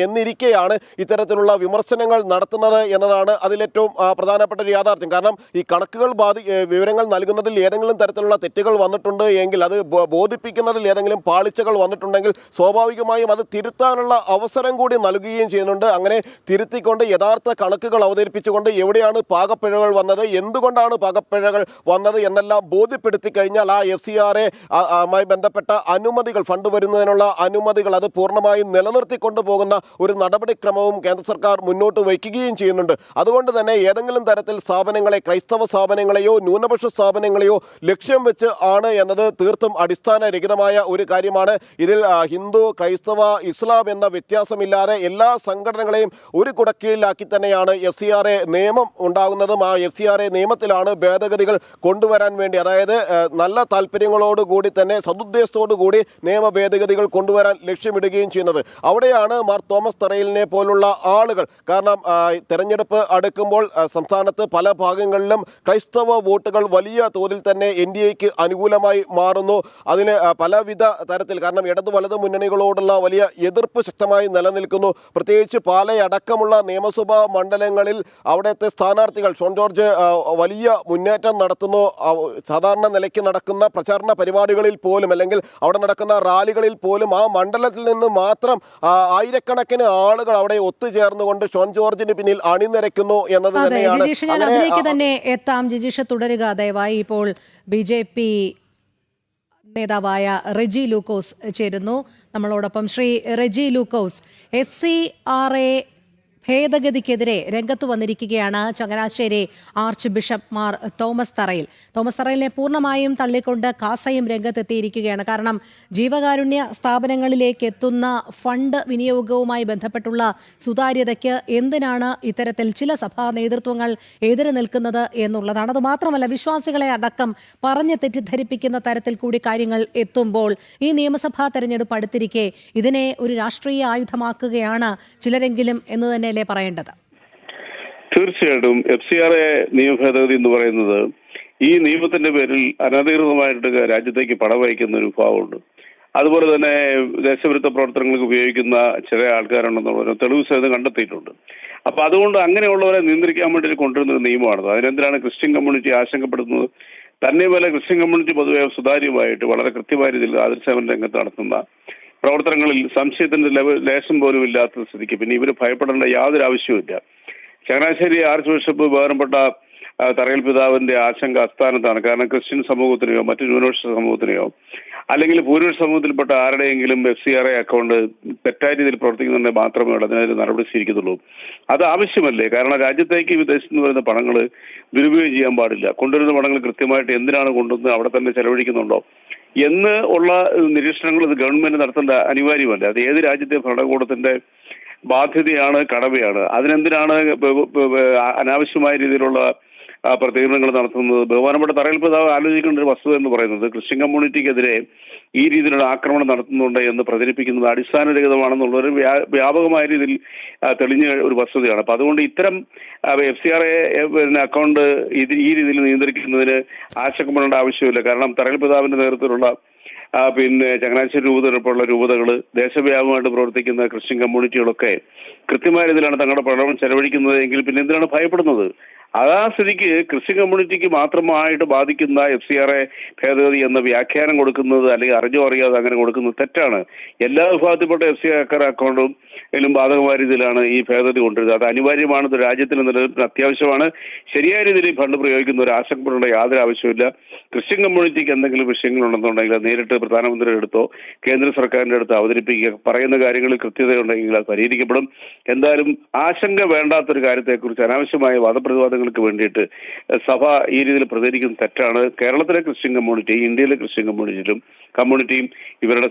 എന്നിരിക്കെയാണ് ഇത്തരത്തിലുള്ള വിമർശനങ്ങൾ നടത്തുന്നത് എന്നതാണ് അതിലേറ്റവും പ്രധാനപ്പെട്ട ഒരു യാഥാർത്ഥ്യം. കാരണം ഈ കണക്കുകൾ വിവരങ്ങൾ നൽകുന്നതിൽ ഏതെങ്കിലും തരത്തിലുള്ള തെറ്റുകൾ വന്നിട്ടുണ്ട് എങ്കിൽ, അത് ബോധിപ്പിക്കുന്നതിൽ ഏതെങ്കിലും പാളിച്ചകൾ വന്നിട്ടുണ്ടെങ്കിൽ സ്വാഭാവികമായും അത് തിരുത്താനുള്ള അവസരം കൂടി നൽകുകയും ചെയ്യുന്നുണ്ട്. അങ്ങനെ തിരുത്തിക്കൊണ്ട് യഥാർത്ഥ കണക്കുകൾ അവതരിപ്പിച്ചുകൊണ്ട് എവിടെയാണ് പാകപ്പിഴകൾ വന്നത്, എന്തുകൊണ്ടാണ് പാകപ്പിഴകൾ വന്നത് എന്നെല്ലാം ബോധ്യപ്പെടുത്തി കഴിഞ്ഞാൽ ആ FCRA മായി ബന്ധപ്പെട്ട അനുമതികൾ, ഫണ്ട് വരുന്നതിനുള്ള അനുമതികൾ അത് പൂർണ്ണമായും നിലനിർത്തിക്കൊണ്ടു പോകുന്ന ഒരു നടപടിക്രമവും കേന്ദ്ര സർക്കാർ മുന്നോട്ട് വയ്ക്കുകയും ചെയ്യുന്നുണ്ട്. അതുകൊണ്ട് തന്നെ ഏതെങ്കിലും തരത്തിൽ സ്ഥാപനങ്ങളെ, ക്രൈസ്തവ സ്ഥാപനങ്ങളെയോ ന്യൂനപക്ഷ സ്ഥാപനങ്ങളെയോ ലക്ഷ്യം വെച്ച് ആണ് എന്നത് തീർത്തും അടിസ്ഥാനരഹിതമായ ഒരു കാര്യമാണ്. ഇതിൽ ഹിന്ദു, ക്രൈസ്തവ, ഇസ്ലാം എന്ന വ്യത്യാസമില്ലാതെ കൂടാതെ എല്ലാ സംഘടനകളെയും ഒരു കുടക്കീഴിലാക്കി തന്നെയാണ് FCRA നിയമം ഉണ്ടാകുന്നതും. ആ FCRA നിയമത്തിലാണ് ഭേദഗതികൾ കൊണ്ടുവരാൻ വേണ്ടി, അതായത് നല്ല താല്പര്യങ്ങളോടുകൂടി തന്നെ സതുദ്ദേശത്തോടു കൂടി നിയമ ഭേദഗതികൾ കൊണ്ടുവരാൻ ലക്ഷ്യമിടുകയും ചെയ്യുന്നത്. അവിടെയാണ് മാർ തോമസ് തറയിലിനെ പോലുള്ള ആളുകൾ, കാരണം തെരഞ്ഞെടുപ്പ് അടുക്കുമ്പോൾ സംസ്ഥാനത്ത് പല ഭാഗങ്ങളിലും ക്രൈസ്തവ വോട്ടുകൾ വലിയ തോതിൽ തന്നെ NDAക്ക് അനുകൂലമായി മാറുന്നു. അതിന് പലവിധ തരത്തിൽ, കാരണം ഇടത് വലത് മുന്നണികളോടുള്ള വലിയ എതിർപ്പ് ശക്തമായി നിലനിൽക്കുന്നു. പ്രത്യേകിച്ച് പാലയടക്കമുള്ള നിയമസഭാ മണ്ഡലങ്ങളിൽ അവിടുത്തെ സ്ഥാനാർത്ഥികൾ ഷോൺ ജോർജ് വലിയ മുന്നേറ്റം നടത്തുന്നു. സാധാരണ നിലയ്ക്ക് നടക്കുന്ന പ്രചാരണ പരിപാടികളിൽ പോലും, അല്ലെങ്കിൽ അവിടെ നടക്കുന്ന റാലികളിൽ പോലും ആ മണ്ഡലത്തിൽ നിന്ന് മാത്രം ആയിരക്കണക്കിന് ആളുകൾ അവിടെ ഒത്തുചേർന്നുകൊണ്ട് ഷോൺ ജോർജിന് പിന്നിൽ അണിനിരക്കുന്നു എന്നത് തന്നെയാണ്. ഞാൻ അതിലേക്ക് തന്നെ എത്താം. ജിജീഷ് തുടരുക ദയവായി. ഇപ്പോൾ BJP നേതാവായ റെജി ലൂക്കോസ് ചേരുന്നു നമ്മളോടൊപ്പം. ശ്രീ റെജി ലൂക്കോസ്, FCRA ഭേദഗതിക്കെതിരെ രംഗത്ത് വന്നിരിക്കുകയാണ് Changanassery archbishop Mar Thomas തറയിൽ. തോമസ് തറയിലിനെ പൂർണ്ണമായും തള്ളിക്കൊണ്ട് കാസയും രംഗത്തെത്തിയിരിക്കുകയാണ്. കാരണം ജീവകാരുണ്യ സ്ഥാപനങ്ങളിലേക്ക് എത്തുന്ന ഫണ്ട് വിനിയോഗവുമായി ബന്ധപ്പെട്ടുള്ള സുതാര്യതയ്ക്ക് എന്തിനാണ് ഇത്തരത്തിൽ ചില സഭാ നേതൃത്വങ്ങൾ എതിര് നിൽക്കുന്നത് എന്നുള്ളതാണ്. അതുമാത്രമല്ല, വിശ്വാസികളെ അടക്കം പറഞ്ഞ് തെറ്റിദ്ധരിപ്പിക്കുന്ന തരത്തിൽ കൂടി കാര്യങ്ങൾ എത്തുമ്പോൾ ഈ നിയമസഭാ തെരഞ്ഞെടുപ്പ് അടുത്തിരിക്കെ ഇതിനെ ഒരു രാഷ്ട്രീയ ആയുധമാക്കുകയാണ് ചിലരെങ്കിലും എന്ന് തന്നെ പറയേണ്ടത്. തീർച്ചയായിട്ടും FCRA നിയമ ഭേദഗതി എന്ന് പറയുന്നത് ഈ നിയമത്തിന്റെ പേരിൽ അനധികൃതമായിട്ട് രാജ്യത്തേക്ക് പണമയക്കുന്ന ഒരു വിഭാഗമുണ്ട്. അതുപോലെ തന്നെ ദേശവിരുദ്ധ പ്രവർത്തനങ്ങൾക്ക് ഉപയോഗിക്കുന്ന ചില ആൾക്കാരുണ്ടെന്നുള്ള തെളിവ് സഹിതം കണ്ടെത്തിയിട്ടുണ്ട്. അപ്പൊ അതുകൊണ്ട് അങ്ങനെയുള്ളവരെ നിയന്ത്രിക്കാൻ വേണ്ടി കൊണ്ടുവരുന്ന ഒരു നിയമമാണത്. അതിനെന്തിനാണ് ക്രിസ്ത്യൻ കമ്മ്യൂണിറ്റി ആശങ്കപ്പെടുന്നത്? തന്നെ പോലെ ക്രിസ്ത്യൻ കമ്മ്യൂണിറ്റി പൊതുവെ സുതാര്യമായിട്ട് വളരെ കൃത്യമായ രീതിയിൽ ആദർശസേവന രംഗത്ത് നടത്തുന്ന പ്രവർത്തനങ്ങളിൽ സംശയത്തിന്റെ ലേശം പോലും ഇല്ലാത്ത സ്ഥിതിക്ക് പിന്നെ ഇവർ ഭയപ്പെടേണ്ട യാതൊരു ആവശ്യവുമില്ല. ചങ്ങനാശ്ശേരി ആർച്ച് ബിഷപ്പ് ബഹുമാനപ്പെട്ട തറയിൽ പിതാവിന്റെ ആശങ്ക അസ്ഥാനത്താണ്. കാരണം ക്രിസ്ത്യൻ സമൂഹത്തിനെയോ മറ്റു ന്യൂനപക്ഷ സമൂഹത്തിനെയോ അല്ലെങ്കിൽ ഭൂരിപക്ഷ സമൂഹത്തിൽപ്പെട്ട ആരുടെയെങ്കിലും FCRA അക്കൗണ്ട് തെറ്റായ രീതിയിൽ പ്രവർത്തിക്കുന്നുണ്ടെങ്കിൽ മാത്രമേ അതിനൊരു നടപടി സ്വീകരിക്കത്തുള്ളൂ. അത് ആവശ്യമല്ലേ? കാരണം രാജ്യത്തേക്ക് വിദേശത്ത് നിന്ന് വരുന്ന പണങ്ങൾ ദുരുപയോഗം ചെയ്യാൻ പാടില്ല. കൊണ്ടുവരുന്ന പണങ്ങൾ കൃത്യമായിട്ട് എന്തിനാണ് കൊണ്ടുവന്ന് അവിടെ തന്നെ ചെലവഴിക്കുന്നുണ്ടോ എന്ന് ഉള്ള നിരീക്ഷണങ്ങൾ ഇത് ഗവൺമെന്റ് നടത്തേണ്ട അനിവാര്യമല്ല. അത് ഏത് രാജ്യത്തെ ഭരണകൂടത്തിന്റെ ബാധ്യതയാണ്, കടമയാണ്. അതിനെന്തിനാണ് അനാവശ്യമായ രീതിയിലുള്ള പ്രതികരണങ്ങൾ നടത്തുന്നത്? ബഹുമാനപ്പെട്ട തറയിൽ പിതാവ് ആലോചിക്കേണ്ട ഒരു വസ്തുത എന്ന് പറയുന്നത് ക്രിസ്ത്യൻ കമ്മ്യൂണിറ്റിക്കെതിരെ ഈ രീതിയിലുള്ള ആക്രമണം നടത്തുന്നുണ്ട് എന്ന് പ്രചരിപ്പിക്കുന്നത് അടിസ്ഥാനരഹിതമാണെന്നുള്ളൊരു വ്യാപകമായ രീതിയിൽ തെളിഞ്ഞ ഒരു വസ്തുതയാണ്. അപ്പൊ അതുകൊണ്ട് ഇത്തരം FCRA അക്കൗണ്ട് ഈ രീതിയിൽ നിയന്ത്രിക്കുന്നതിന് ആശങ്കപ്പെടേണ്ട ആവശ്യമില്ല. കാരണം തറയിൽ പിതാവിന്റെ നേതൃത്വത്തിലുള്ള ചങ്ങനാശ്ശേരി രൂപതയിലുള്ള രൂപതകൾ, ദേശവ്യാപകമായിട്ട് പ്രവർത്തിക്കുന്ന ക്രിസ്ത്യൻ കമ്മ്യൂണിറ്റികളൊക്കെ കൃത്യമായ രീതിയിലാണ് തങ്ങളുടെ പണം ചെലവഴിക്കുന്നത് എങ്കിൽ പിന്നെ എന്തിനാണ് ഭയപ്പെടുന്നത്? ആ സ്ഥിതിക്ക് ക്രിസ്ത്യൻ കമ്മ്യൂണിറ്റിക്ക് മാത്രമായിട്ട് ബാധിക്കുന്ന FCRA ഭേദഗതി എന്ന വ്യാഖ്യാനം കൊടുക്കുന്നത് അല്ലെങ്കിൽ അറിഞ്ഞോ അറിയാതെ അങ്ങനെ കൊടുക്കുന്നത് തെറ്റാണ്. എല്ലാ വിഭാഗത്തിൽപ്പെട്ട FCRA അക്കൗണ്ടും ും ബാധകമായ രീതിയിലാണ് ഈ ഭേദഗതി കൊണ്ടുവരുന്നത്. അത് അനിവാര്യമാണ്, രാജ്യത്തിന് നിലനിൽപ്പിന് അത്യാവശ്യമാണ്. ശരിയായ രീതിയിൽ ഫണ്ട് പ്രയോഗിക്കുന്ന ഒരു ആശങ്കപ്പെടേണ്ട യാതൊരു ആവശ്യമില്ല. ക്രിസ്ത്യൻ കമ്മ്യൂണിറ്റിക്ക് എന്തെങ്കിലും വിഷയങ്ങളുണ്ടെന്നുണ്ടെങ്കിൽ അത് നേരിട്ട് പ്രധാനമന്ത്രിയുടെ അടുത്തോ കേന്ദ്ര സർക്കാരിന്റെ അടുത്തോ അവതരിപ്പിക്കുക. പറയുന്ന കാര്യങ്ങളിൽ കൃത്യതയുണ്ടെങ്കിൽ അത് പരിഹരിക്കപ്പെടും. എന്തായാലും ആശങ്ക വേണ്ടാത്തൊരു കാര്യത്തെക്കുറിച്ച് അനാവശ്യമായ വാദപ്രതിവാദങ്ങൾക്ക് വേണ്ടിയിട്ട് സഭ ഈ രീതിയിൽ പ്രതികരിക്കുന്നത് തെറ്റാണ്. കേരളത്തിലെ ക്രിസ്ത്യൻ കമ്മ്യൂണിറ്റി, ഇന്ത്യയിലെ ക്രിസ്ത്യൻ കമ്മ്യൂണിറ്റിയും ഇവിടെ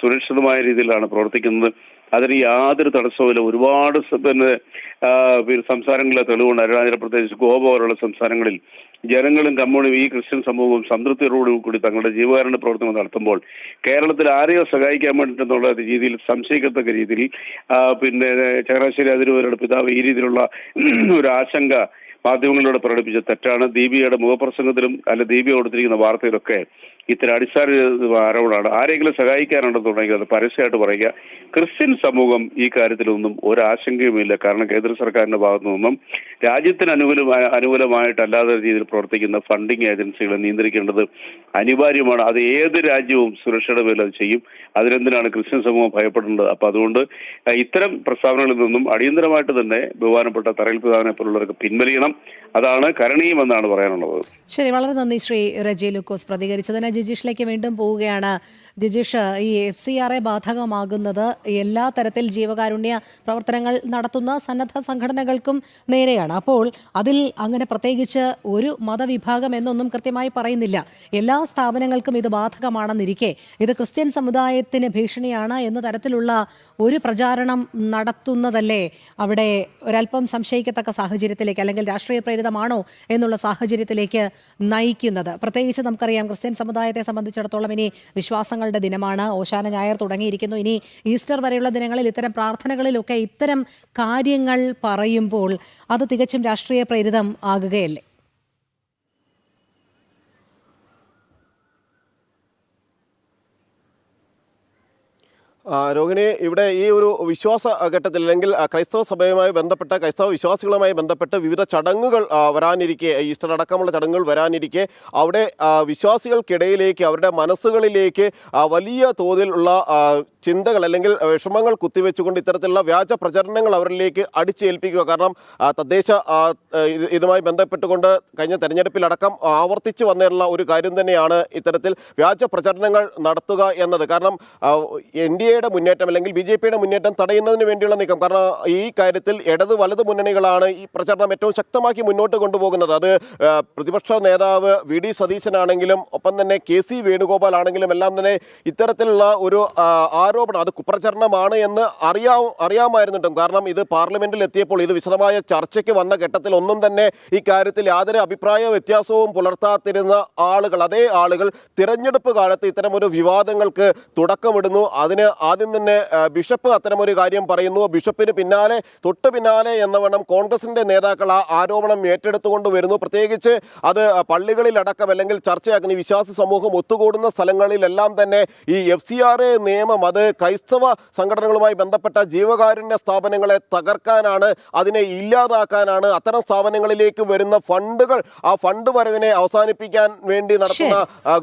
സുരക്ഷിതമായ രീതിയിലാണ് പ്രവർത്തിക്കുന്നത്. അതിന് യാതൊരു തടസ്സവുമില്ല. ഒരുപാട് സംസ്ഥാനങ്ങളിലെ തെളിവുണ്ട്. അരുണാചൽ പ്രദേശ്, ഗോവ പോലുള്ള സംസ്ഥാനങ്ങളിൽ ജനങ്ങളും ഈ ക്രിസ്ത്യൻ സമൂഹവും സംതൃപ്തിയോടുകൂടി തങ്ങളുടെ ജീവകാരുണ്യ പ്രവർത്തനങ്ങൾ നടത്തുമ്പോൾ കേരളത്തിൽ ആരെയോ സഹായിക്കാൻ വേണ്ടിട്ടെന്നുള്ള രീതിയിൽ സംശയിക്കത്തക്ക രീതിയിൽ ചങ്ങനാശ്ശേരി അതിരൂപതയുടെ പിതാവ് ഈ രീതിയിലുള്ള ഒരു ആശങ്ക മാധ്യമങ്ങളിലൂടെ പ്രകടിപ്പിച്ച തെറ്റാണ്. ദീപികയുടെ മുഖപ്രസംഗത്തിലും ദീപിക കൊടുത്തിരിക്കുന്ന വാർത്തയിലൊക്കെ ഇത്തരം അടിസ്ഥാന ആരോപണമാണ്. ആരെങ്കിലും സഹായിക്കാനുണ്ടെന്നുണ്ടെങ്കിൽ അത് പരസ്യമായിട്ട് പറയുക. ക്രിസ്ത്യൻ സമൂഹം ഈ കാര്യത്തിലൊന്നും ഒരാശങ്കയുമില്ല. കാരണം കേന്ദ്ര സർക്കാരിന്റെ ഭാഗത്തു നിന്നും രാജ്യത്തിന് അനുകൂലമായിട്ടല്ലാത്ത രീതിയിൽ പ്രവർത്തിക്കുന്ന ഫണ്ടിങ് ഏജൻസികളെ നിയന്ത്രിക്കേണ്ടത് അനിവാര്യമാണ്. അത് ഏത് രാജ്യവും സുരക്ഷയുടെ പേരിൽ അത് ചെയ്യും. അതിനെന്തിനാണ് ക്രിസ്ത്യൻ സമൂഹം ഭയപ്പെടേണ്ടത്? അപ്പൊ അതുകൊണ്ട് ഇത്തരം പ്രസ്താവനകളിൽ നിന്നും അടിയന്തരമായിട്ട് തന്നെ ബഹുമാനപ്പെട്ട തറയിൽ പിതാവിനെ പോലുള്ളവർക്ക് പിൻവലിയണം. പ്രവർത്തിക്കണം. അതാണ് കരണീയമെന്നാണ് പറയാനുള്ളത്. ശരി, വളരെ നന്ദി ശ്രീ റജി ലൂക്കോസ് പ്രതികരിച്ചതിന്. ജിജീഷിലേക്ക് വീണ്ടും പോവുകയാണ്. ജിജീഷ്, ഈ FCRA ബാധകമാകുന്നത് എല്ലാ തരത്തിൽ ജീവകാരുണ്യ പ്രവർത്തനങ്ങൾ നടത്തുന്ന സന്നദ്ധ സംഘടനകൾക്കും നേരെയാണ്. അപ്പോൾ അതിൽ അങ്ങനെ പ്രത്യേകിച്ച് ഒരു മതവിഭാഗം എന്നൊന്നും കൃത്യമായി പറയുന്നില്ല. എല്ലാ സ്ഥാപനങ്ങൾക്കും ഇത് ബാധകമാണെന്നിരിക്കെ ഇത് ക്രിസ്ത്യൻ സമുദായത്തിന് ഭീഷണിയാണ് എന്ന തരത്തിലുള്ള ഒരു പ്രചാരണം നടത്തുന്നതല്ലേ അവിടെ ഒരല്പം സംശയിക്കത്തക്ക സാഹചര്യത്തിലേക്ക്, അല്ലെങ്കിൽ രാഷ്ട്രീയ പ്രേരിതമാണോ എന്നുള്ള സാഹചര്യത്തിലേക്ക് നയിക്കുന്നത്? പ്രത്യേകിച്ച് നമുക്കറിയാം, ക്രിസ്ത്യൻ സമുദായത്തെ സംബന്ധിച്ചിടത്തോളം ഇനി വിശ്വാസങ്ങളുടെ ദിനമാണ്. ഓശാന ഞായർ തുടങ്ങിയിരിക്കുന്നു. ഇനി ഈസ്റ്റർ വരെയുള്ള ദിനങ്ങളിൽ ഇത്തരം പ്രാർത്ഥനകളിലൊക്കെ ഇത്തരം കാര്യങ്ങൾ പറയുമ്പോൾ അത് തികച്ചും രാഷ്ട്രീയ പ്രേരിതം ആകുകയല്ലേ? രോഹിണി, ഇവിടെ ഈ ഒരു വിശ്വാസ ഘട്ടത്തിൽ അല്ലെങ്കിൽ ക്രൈസ്തവ സഭയുമായി ബന്ധപ്പെട്ട ക്രൈസ്തവ വിശ്വാസികളുമായി ബന്ധപ്പെട്ട് വിവിധ ചടങ്ങുകൾ വരാനിരിക്കെ, ഈസ്റ്റർ അടക്കമുള്ള ചടങ്ങുകൾ വരാനിരിക്കെ അവിടെ വിശ്വാസികൾക്കിടയിലേക്ക്, അവരുടെ മനസ്സുകളിലേക്ക് വലിയ തോതിലുള്ള ചിന്തകൾ അല്ലെങ്കിൽ വിഷമങ്ങൾ കുത്തിവെച്ചുകൊണ്ട് ഇത്തരത്തിലുള്ള വ്യാജ പ്രചരണങ്ങൾ അവരിലേക്ക് അടിച്ചേൽപ്പിക്കുക. കാരണം തദ്ദേശ ഇതുമായി ബന്ധപ്പെട്ടുകൊണ്ട് കഴിഞ്ഞ തെരഞ്ഞെടുപ്പിലടക്കം ആവർത്തിച്ച് വന്നിട്ടുള്ള ഒരു കാര്യം തന്നെയാണ് ഇത്തരത്തിൽ വ്യാജ പ്രചരണങ്ങൾ നടത്തുക എന്നത്. കാരണം NDAയുടെ മുന്നേറ്റം അല്ലെങ്കിൽ BJPയുടെ മുന്നേറ്റം തടയുന്നതിന് വേണ്ടിയുള്ള നീക്കം. കാരണം ഈ കാര്യത്തിൽ ഇടത് വലത് മുന്നണികളാണ് ഈ പ്രചരണം ഏറ്റവും ശക്തമാക്കി മുന്നോട്ട് കൊണ്ടുപോകുന്നത്. അത് പ്രതിപക്ഷ നേതാവ് VD സതീശനാണെങ്കിലും ഒപ്പം തന്നെ KC വേണുഗോപാൽ ആണെങ്കിലും എല്ലാം തന്നെ ഇത്തരത്തിലുള്ള ഒരു ആരോപണം, അത് കുപ്രചരണമാണ് എന്ന് അറിയാമായിരുന്നിട്ടും, കാരണം ഇത് പാർലമെന്റിൽ എത്തിയപ്പോൾ ഇത് വിശദമായ ചർച്ചയ്ക്ക് വന്ന ഘട്ടത്തിൽ ഒന്നും തന്നെ ഈ കാര്യത്തിൽ യാതൊരു അഭിപ്രായ വ്യത്യാസവും പുലർത്താതിരുന്ന ആളുകൾ, അതേ ആളുകൾ തിരഞ്ഞെടുപ്പ് കാലത്ത് ഇത്തരമൊരു വിവാദങ്ങൾക്ക് തുടക്കമിടുന്നു. അതിന് ആദ്യം തന്നെ ബിഷപ്പ് അത്തരമൊരു കാര്യം പറയുന്നു. ബിഷപ്പിന് പിന്നാലെ തൊട്ട് പിന്നാലെ എന്നവണ്ണം കോൺഗ്രസിന്റെ നേതാക്കൾ ആ ആരോപണം ഏറ്റെടുത്തുകൊണ്ട് വരുന്നു. പ്രത്യേകിച്ച് അത് പള്ളികളിലടക്കം അല്ലെങ്കിൽ ചർച്ചയാക്കുന്ന വിശ്വാസി സമൂഹം ഒത്തുകൂടുന്ന സ്ഥലങ്ങളിലെല്ലാം തന്നെ ഈ FCRA നിയമം അത് ക്രൈസ്തവ സംഘടനകളുമായി ബന്ധപ്പെട്ട ജീവകാരുണ്യ സ്ഥാപനങ്ങളെ തകർക്കാനാണ്, അതിനെ ഇല്ലാതാക്കാനാണ്, അത്തരം സ്ഥാപനങ്ങളിലേക്ക് വരുന്ന ഫണ്ടുകൾ, ആ ഫണ്ട് വരവിനെ അവസാനിപ്പിക്കാൻ വേണ്ടി നടത്തുന്ന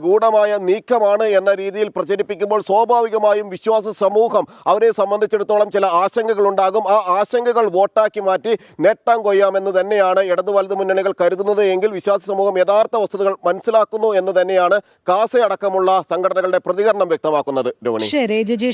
ഗൂഢമായ നീക്കമാണ് എന്ന രീതിയിൽ പ്രചരിപ്പിക്കുമ്പോൾ സ്വാഭാവികമായും വിശ്വാസ സമൂഹം അവരെ സംബന്ധിച്ചിടത്തോളം ചില ആശങ്കകൾ ഉണ്ടാകും. ആ ആശങ്കകൾ വോട്ടാക്കി മാറ്റി നേട്ടം കൊയ്യാമെന്ന് തന്നെയാണ് ഇടതു വലതു മുന്നണികൾ കരുതുന്നത് എങ്കിൽ വിശ്വാസ സമൂഹം യഥാർത്ഥ വസ്തുതകൾ മനസ്സിലാക്കുന്നു എന്ന് തന്നെയാണ് കാസ അടക്കമുള്ള സംഘടനകളുടെ പ്രതികരണം വ്യക്തമാക്കുന്നത്. ശരി, ജിജീഷ്